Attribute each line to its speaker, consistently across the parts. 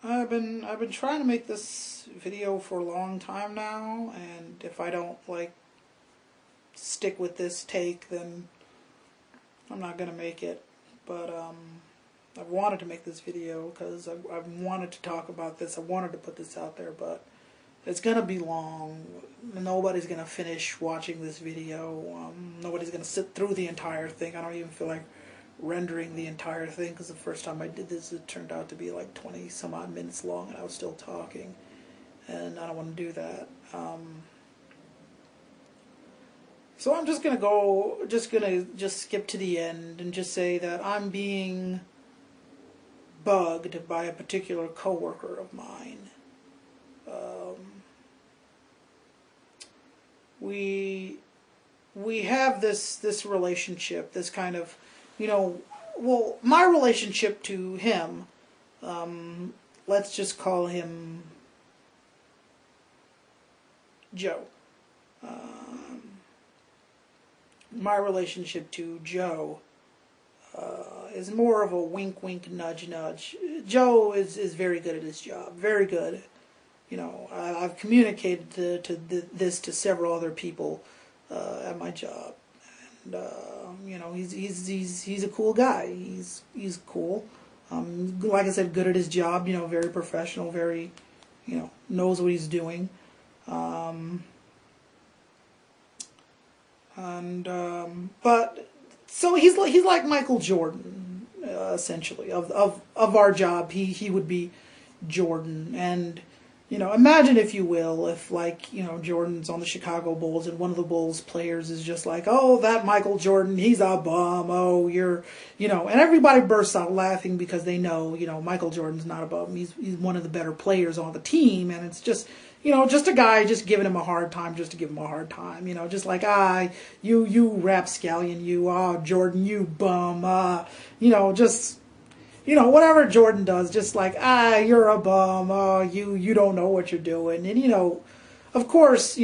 Speaker 1: I've been trying to make this video for a long time now, and if I don't stick with this take, then I'm not gonna make it. But I've wanted to make this video because I've wanted to talk about this. I wanted to put this out there, but it's gonna be long. Nobody's gonna finish watching this video. Nobody's gonna sit through the entire thing. I don't even feel like rendering the entire thing because the first time I did this, it turned out to be like 20 some odd minutes long, and I was still talking, and I don't want to do that. So I'm just gonna skip to the end and just say that I'm being bugged by a particular coworker of mine. We have this relationship, this kind of, well, my relationship to him, let's just call him Joe. My relationship to Joe is more of a wink, wink, nudge, nudge. Joe is very good at his job, very good. I've communicated this to several other people at my job, and he's a cool guy. He's cool. Like I said, good at his job. Very professional. Very, knows what he's doing. But so he's like Michael Jordan, essentially of our job. He would be Jordan, and imagine, if you will, if Jordan's on the Chicago Bulls and one of the Bulls players is just like, oh, that Michael Jordan, he's a bum. Oh, and everybody bursts out laughing because they know, Michael Jordan's not a bum. He's one of the better players on the team, and it's just, just a guy just giving him a hard time just to give him a hard time. Just like, you rapscallion, Jordan, you bum, just... whatever Jordan does, just like, you're a bum, you don't know what you're doing. And, of course,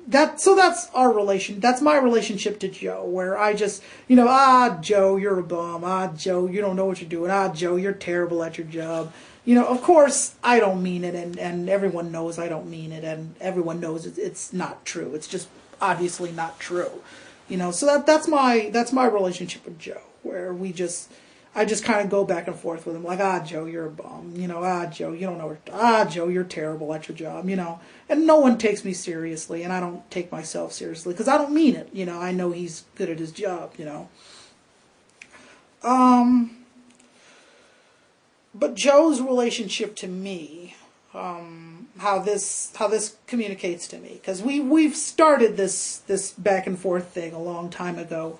Speaker 1: that's our relation. That's my relationship to Joe, where I just, Joe, you're a bum. Joe, you don't know what you're doing. Joe, you're terrible at your job. Of course, I don't mean it, and everyone knows I don't mean it, and everyone knows it's not true. It's just obviously not true. So that's my relationship with Joe, where I just kind of go back and forth with him, like, Joe, you're a bum. Joe, you don't know what, Joe, you're terrible at your job, And no one takes me seriously, and I don't take myself seriously, because I don't mean it, I know he's good at his job, But Joe's relationship to me, how this communicates to me, because we've started this back and forth thing a long time ago,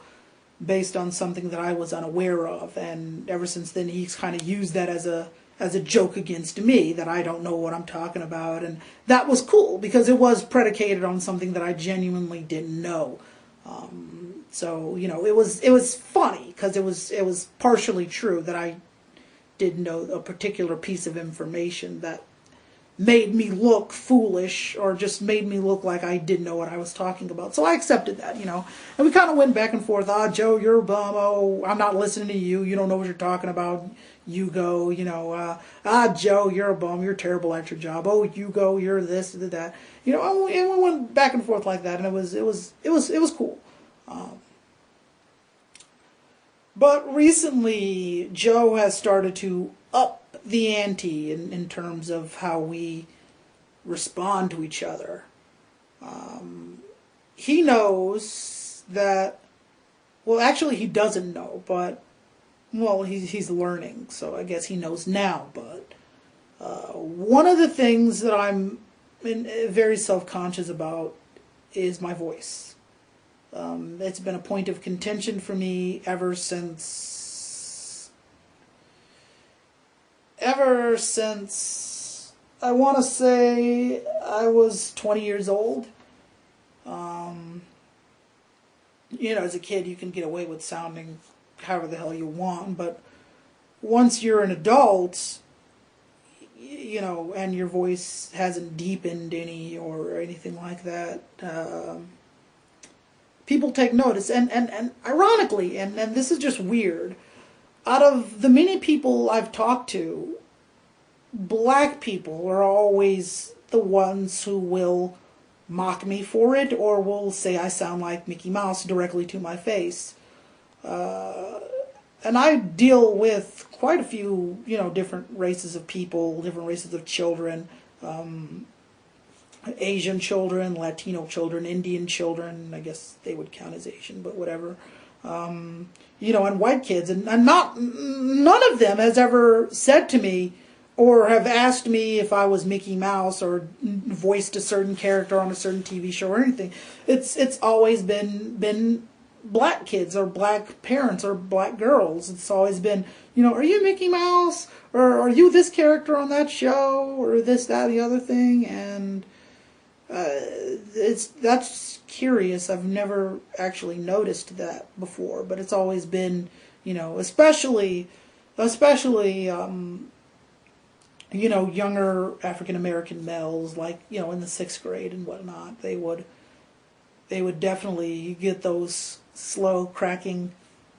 Speaker 1: based on something that I was unaware of, and ever since then he's kind of used that as a joke against me, that I don't know what I'm talking about, and that was cool because it was predicated on something that I genuinely didn't know. So it was funny because it was partially true that I didn't know a particular piece of information that made me look foolish, or just made me look like I didn't know what I was talking about. So I accepted that, and we kind of went back and forth. Joe, you're a bum. Oh, I'm not listening to you. You don't know what you're talking about. You go, Joe, you're a bum. You're terrible at your job. Oh, you go, you're this, that. And we went back and forth like that, and it was cool. But recently, Joe has started to up the ante in terms of how we respond to each other. He knows that, well, actually he doesn't know, but, well, he's learning, so I guess he knows now. But one of the things that I'm very self-conscious about is my voice. It's been a point of contention for me ever since I want to say I was 20 years old. As a kid you can get away with sounding however the hell you want, but once you're an adult, and your voice hasn't deepened any or anything like that, people take notice. And ironically, and this is just weird, out of the many people I've talked to, black people are always the ones who will mock me for it, or will say I sound like Mickey Mouse directly to my face. And I deal with quite a few, different races of people, different races of children, Asian children, Latino children, Indian children. I guess they would count as Asian, but whatever. And white kids, and none of them has ever said to me or have asked me if I was Mickey Mouse or voiced a certain character on a certain TV show or anything. It's always been black kids or black parents or black girls. It's always been, are you Mickey Mouse, or are you this character on that show, or this, that, the other thing? And that's curious. I've never actually noticed that before, but it's always been, especially younger African American males, like, in the 6th grade and whatnot. They would definitely get those slow, cracking,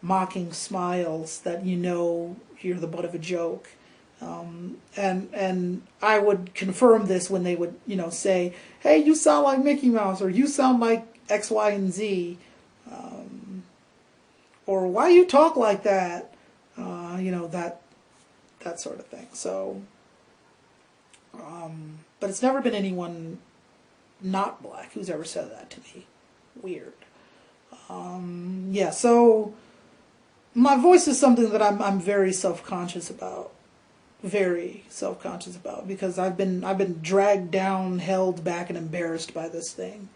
Speaker 1: mocking smiles that you're the butt of a joke. And I would confirm this when they would, say, hey, you sound like Mickey Mouse, or you sound like X, Y, and Z, or why you talk like that, that sort of thing. So, but it's never been anyone not black who's ever said that to me. Weird. So my voice is something that I'm very self-conscious about. Very self-conscious about, because I've been dragged down, held back, and embarrassed by this thing.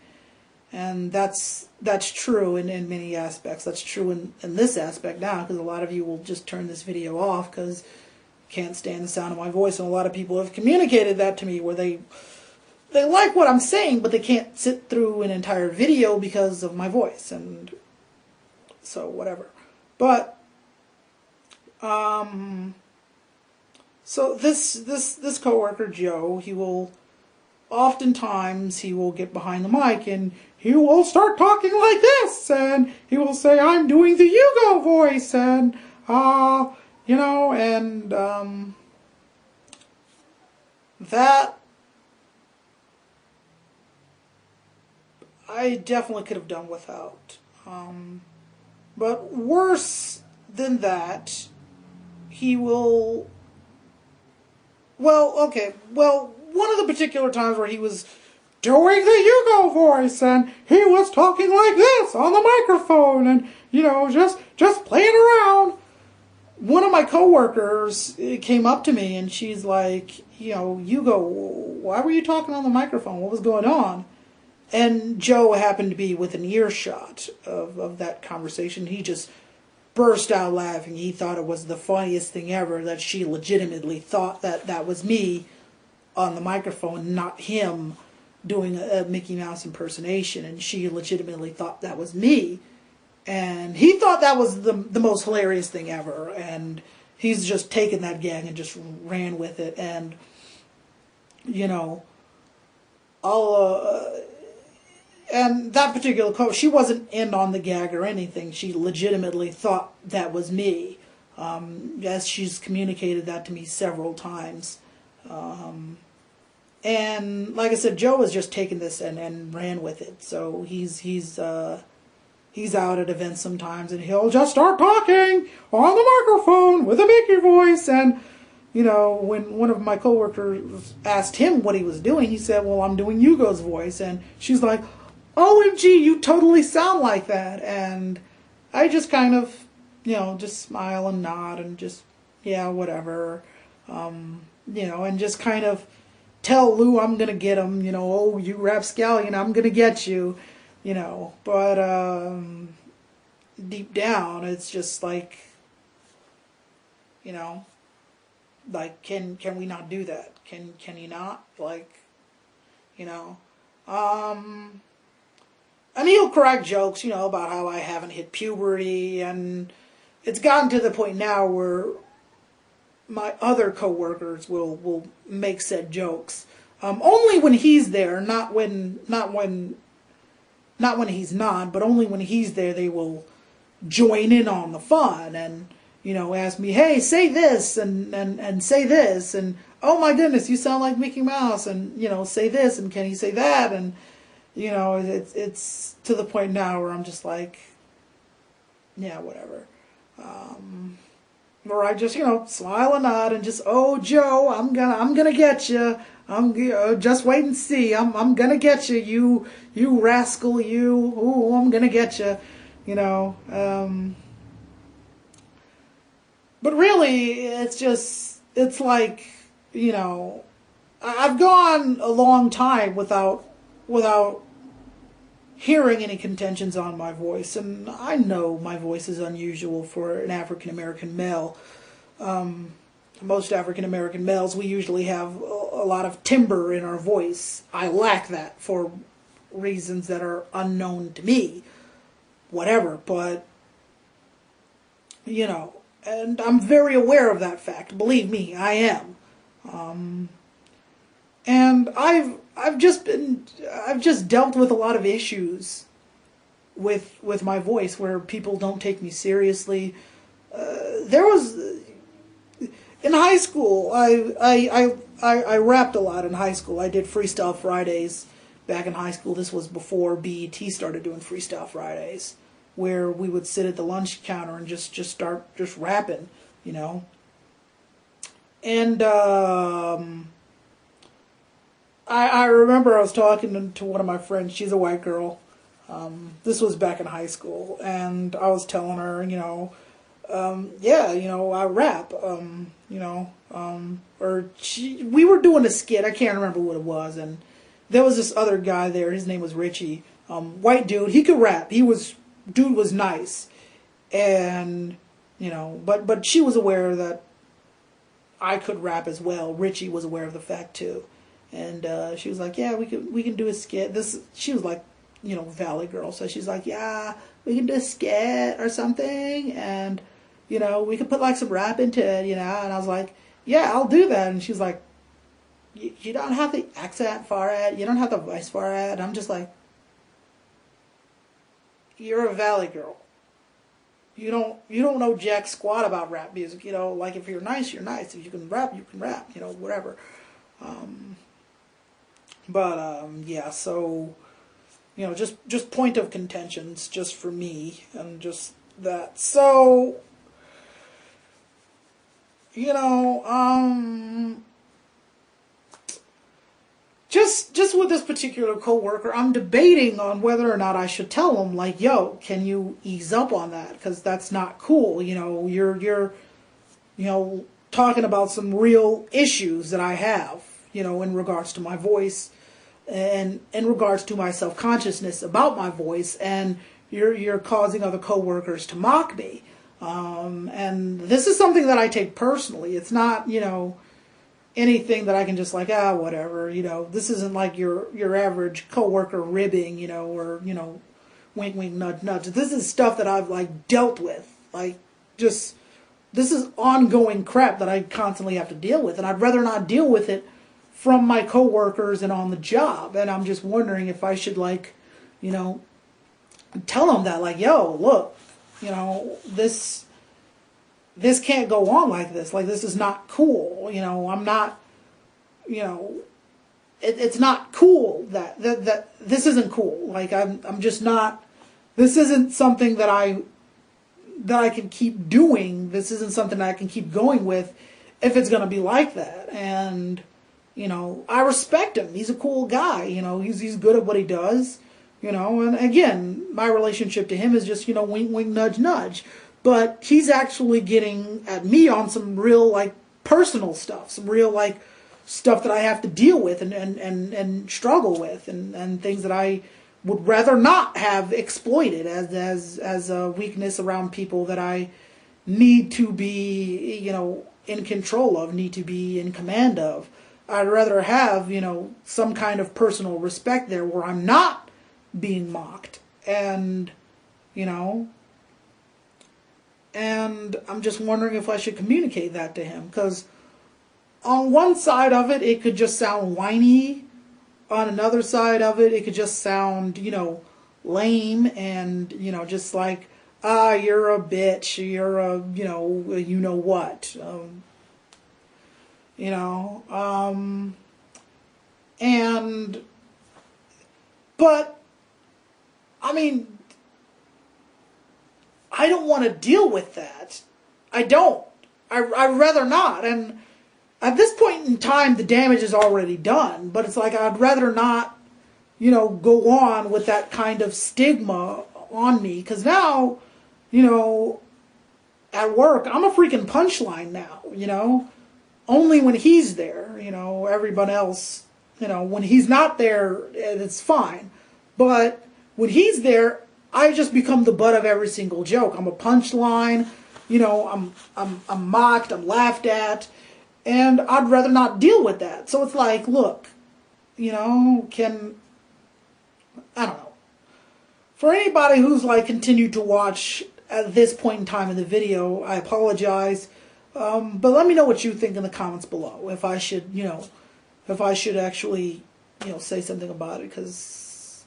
Speaker 1: And that's true in many aspects. That's true in this aspect now, because a lot of you will just turn this video off because you can't stand the sound of my voice. And a lot of people have communicated that to me, where they like what I'm saying, but they can't sit through an entire video because of my voice. And so whatever. But so this coworker Joe, oftentimes he will get behind the mic and he will start talking like this, and he will say, I'm doing the Hugo voice, and that I definitely could have done without. But worse than that, he will... one of the particular times where he was doing the Hugo voice, and he was talking like this on the microphone, and, just playing around. One of my coworkers came up to me, and she's like, Hugo, why were you talking on the microphone? What was going on? And Joe happened to be within earshot of that conversation. He just burst out laughing. He thought it was the funniest thing ever, that she legitimately thought that was me on the microphone, not him doing a Mickey Mouse impersonation, and she legitimately thought that was me. And he thought that was the most hilarious thing ever, and he's just taken that gag and just ran with it. And and that particular coach, she wasn't in on the gag or anything. She legitimately thought that was me, as she's communicated that to me several times. And like I said, Joe has just taken this and ran with it. So he's out at events sometimes, and he'll just start talking on the microphone with a Mickey voice. And when one of my coworkers asked him what he was doing, he said, well, I'm doing Hugo's voice. And she's like, OMG, you totally sound like that. And I just kind of, just smile and nod and just, yeah, whatever. And just kind of tell Lou I'm going to get him, oh, you rapscallion, I'm going to get you, But deep down, it's just like, like, can we not do that? Can you not? Like, and he'll crack jokes, about how I haven't hit puberty, and it's gotten to the point now where my other coworkers will make said jokes, only when he's there, not when he's not, but only when he's there they will join in on the fun and ask me, hey, say this and say this, and oh my goodness, you sound like Mickey Mouse, and say this, and can you say that, and it's to the point now where I'm just like, yeah, whatever. Or I just smile and nod and just, oh Joe, I'm gonna get you. Just wait and see. I'm gonna get you, you rascal, you. Ooh, I'm gonna get you. You know. But really, it's like, I've gone a long time without hearing any contentions on my voice, and I know my voice is unusual for an African American male. Most African American males, we usually have a lot of timbre in our voice. I lack that for reasons that are unknown to me. Whatever, but and I'm very aware of that fact. Believe me, I am. And I've just dealt with a lot of issues with my voice where people don't take me seriously. There was in high school. I rapped a lot in high school. I did Freestyle Fridays back in high school. This was before BET started doing Freestyle Fridays, where we would sit at the lunch counter and just start rapping, And I remember I was talking to one of my friends. She's a white girl. This was back in high school, and I was telling her, I rap, we were doing a skit. I can't remember what it was, and there was this other guy there. His name was Richie, white dude. He could rap. Dude was nice, and but she was aware that I could rap as well. Richie was aware of the fact too, and she was like, "Yeah, we can do a skit." She was like, Valley girl, so she's like, "Yeah, we can do a skit or something, and we could put like some rap into it, And I was like, "Yeah, I'll do that." And she's like, "You don't have the accent for it. You don't have the voice for it." And I'm just like, "You're a Valley girl. You don't know jack squat about rap music. Like if you're nice, you're nice. If you can rap, you can rap. Whatever." Yeah. So, just point of contentions, just for me, and just that. So, just with this particular coworker, I'm debating on whether or not I should tell him, like, "Yo, can you ease up on that? Because that's not cool. You're talking about some real issues that I have, in regards to my voice, and in regards to my self-consciousness about my voice, and you're causing other coworkers to mock me. And this is something that I take personally. It's not, anything that I can just like, whatever, this isn't like your average coworker ribbing, or, wink, wink, nudge, nudge. This is stuff that I've like dealt with. Like, this is ongoing crap that I constantly have to deal with, and I'd rather not deal with it from my coworkers and on the job. And I'm just wondering if I should like, tell them that, like, "Yo, look, this can't go on like this. Like, this is not cool. I'm not, it's not cool that this isn't cool. Like, I'm just not, this isn't something that I can keep doing. This isn't something that I can keep going with if it's going to be like that." And, I respect him. He's a cool guy. He's good at what he does. And again, my relationship to him is just, wink, wink, nudge, nudge. But he's actually getting at me on some real, like, personal stuff, some real, like, stuff that I have to deal with and struggle with, and things that I would rather not have exploited as a weakness around people that I need to be, in control of, need to be in command of. I'd rather have, some kind of personal respect there where I'm not being mocked, and and I'm just wondering if I should communicate that to him, because on one side of it, it could just sound whiny. On another side of it, it could just sound, lame, and, just like, you're a bitch, you're a, you know what. you know, and, but, I mean, I don't want to deal with that. I don't. I'd rather not. And at this point in time, the damage is already done. But it's like I'd rather not, you know, go on with that kind of stigma on me. Because now, you know, at work, I'm a freaking punchline now, you know. Only when he's there, you know, everyone else, you know, when he's not there, it's fine. But when he's there, I just become the butt of every single joke. I'm a punchline, you know, I'm mocked, I'm laughed at, and I'd rather not deal with that. So it's like, look, you know, I don't know. For anybody who's like continued to watch at this point in time in the video, I apologize. But let me know what you think in the comments below. If I should, you know, if I should actually, you know, say something about it. Because,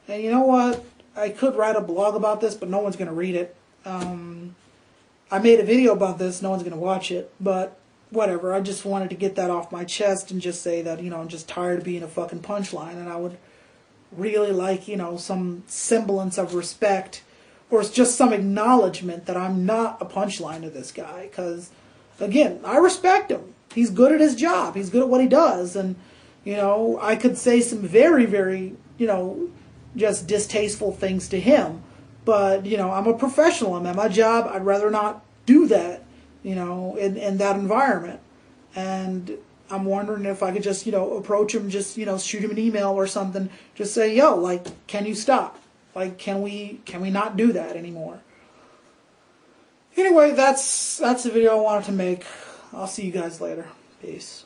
Speaker 1: and you know what? I could write a blog about this, but no one's going to read it. I made a video about this. No one's going to watch it. But whatever. I just wanted to get that off my chest and just say that, you know, I'm just tired of being a fucking punchline. And I would really like, you know, some semblance of respect, or it's just some acknowledgement that I'm not a punchline to this guy. Because, again, I respect him. He's good at his job. He's good at what he does. And, you know, I could say some very, very, you know, just distasteful things to him. But, you know, I'm a professional. I'm at my job. I'd rather not do that, you know, in that environment. And I'm wondering if I could just, you know, approach him, just, you know, shoot him an email or something. Just say, yo, like, can you stop? Like, can we not do that anymore? Anyway, that's the video I wanted to make. I'll see you guys later. Peace.